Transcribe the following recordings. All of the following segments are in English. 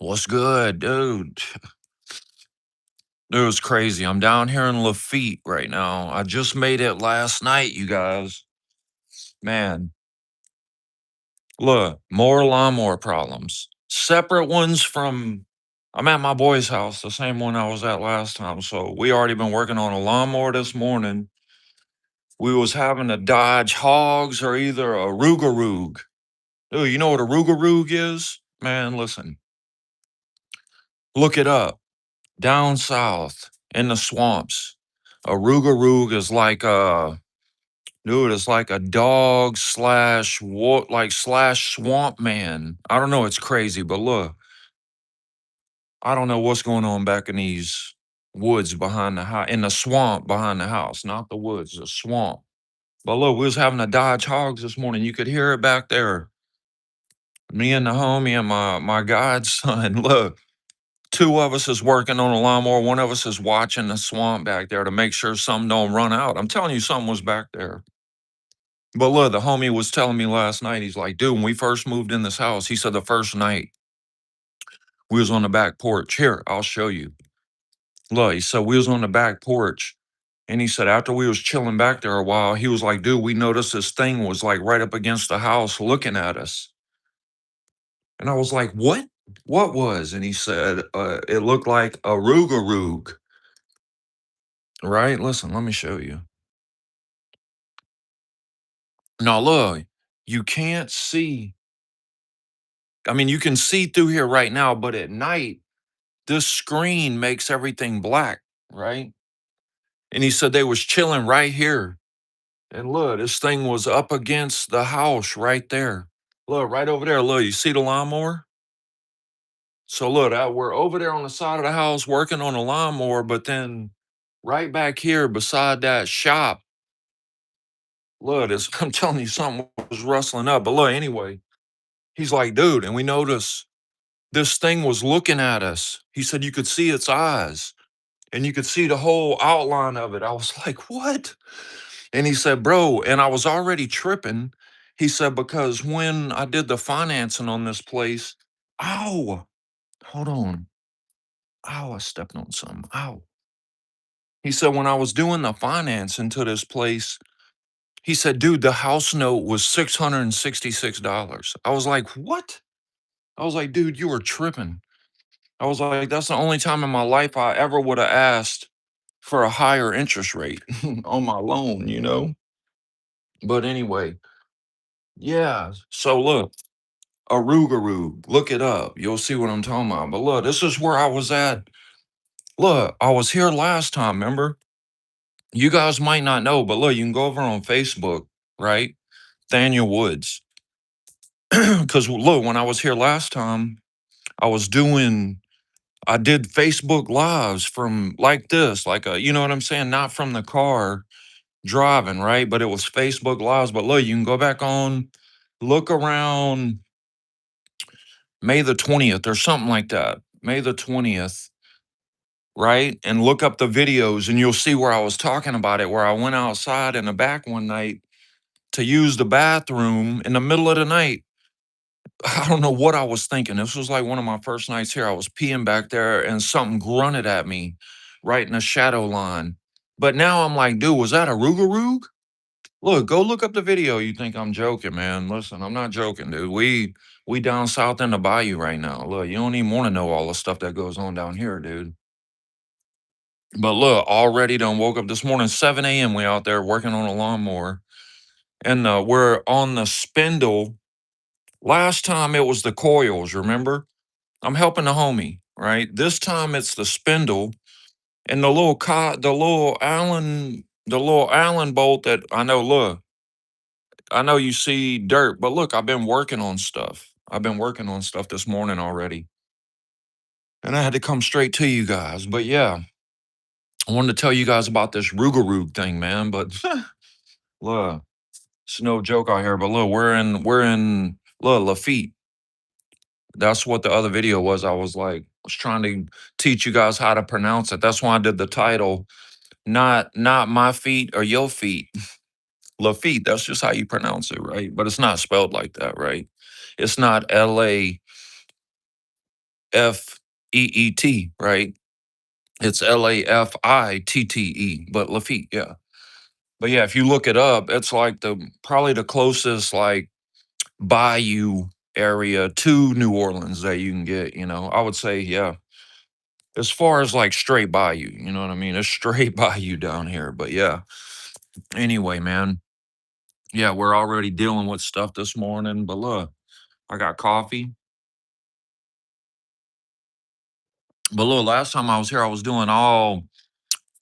What's good, dude? It was crazy. I'm down here in Lafitte right now. I just made it last night, you guys. Man, look, more lawnmower problems. Separate ones from I'm at my boy's house, the same one I was at last time. So we already been working on a lawnmower this morning. We was having to dodge hogs or either a Rougarou. Dude, you know what a Rougarou is? Man, listen, look it up. Down south in the swamps. A Rougarou is like dude, it's like a dog slash what like slash swamp man. I don't know, it's crazy, but look, I don't know what's going on back in these woods behind the house, in the swamp behind the house, not the woods, the swamp. But look, we was having to dodge hogs this morning. You could hear it back there. Me and the homie and my godson. Look, two of us is working on a lawnmower. One of us is watching the swamp back there to make sure something don't run out. I'm telling you, something was back there. But look, the homie was telling me last night, he's like, dude, when we first moved in this house, he said the first night we was on the back porch. Here, I'll show you. Look, he said we was on the back porch. And he said after we was chilling back there a while, he was like, dude, we noticed this thing was like right up against the house looking at us. And I was like, what? What was? And he said, it looked like a Rougarou. Right? Listen, let me show you. Now, look, you can't see. I mean, you can see through here right now, but at night, this screen makes everything black, right? And he said they was chilling right here. And look, this thing was up against the house right there. Look, right over there. Look, you see the lawnmower? So look, we're over there on the side of the house working on a lawnmower, but then right back here beside that shop, look, I'm telling you, something was rustling up. But look, anyway, he's like, dude, and we noticed this thing was looking at us. He said you could see its eyes and you could see the whole outline of it. I was like, what? And he said, bro, and I was already tripping. He said, because when I did the financing on this place, ow, hold on. Ow, I stepped on something. Ow. He said, when I was doing the financing to this place, he said, dude, the house note was $666. I was like, what? I was like, dude, you were tripping. I was like, that's the only time in my life I ever would have asked for a higher interest rate on my loan, you know? But anyway, yeah. So look, a Rougarou, look it up. You'll see what I'm talking about. But look, this is where I was at. Look, I was here last time, remember? You guys might not know, but look, you can go over on Facebook, right? Daniel Woods. Because look, when I was here last time, I was doing I did Facebook lives from like this, like a, you know what I'm saying? Not from the car driving, right? But it was Facebook lives. But look, you can go back on, look around May the 20th or something like that. May the 20th, right? And look up the videos and you'll see where I was talking about it, where I went outside in the back one night to use the bathroom in the middle of the night. I don't know what I was thinking. This was like one of my first nights here. I was peeing back there and something grunted at me right in the shadow line. But now I'm like, dude, was that a Rougarou? Look, go look up the video. You think I'm joking, man. Listen, I'm not joking, dude. We down south in the bayou right now. Look, you don't even want to know all the stuff that goes on down here, dude. But look, already done woke up this morning, 7 a.m. We out there working on a lawnmower. And we're on the spindle. Last time it was the coils, remember? I'm helping the homie, right? This time it's the spindle and the little Allen bolt that I know, look, I know you see dirt, but look, I've been working on stuff. I've been working on stuff this morning already. And I had to come straight to you guys. But yeah, I wanted to tell you guys about this Rougarou thing, man. But look, it's no joke out here. But look, we're in look, Lafitte. That's what the other video was. I was trying to teach you guys how to pronounce it. That's why I did the title, not my feet or your feet. Lafitte, that's just how you pronounce it, right? But it's not spelled like that, right? It's not F-E-E-T, right? It's Lafitte, but Lafitte, yeah. But yeah, if you look it up, it's like the probably the closest like bayou area to New Orleans that you can get, you know. I would say, yeah. As far as like straight bayou, you know what I mean? It's straight bayou down here. But yeah. Anyway, man. Yeah, we're already dealing with stuff this morning. But look, I got coffee. But look, last time I was here, I was doing all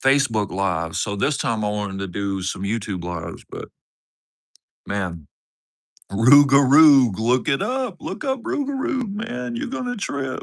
Facebook lives. So this time I wanted to do some YouTube lives. But man, Roogaroog, look it up. Look up Roogaroog, man. You're gonna trip.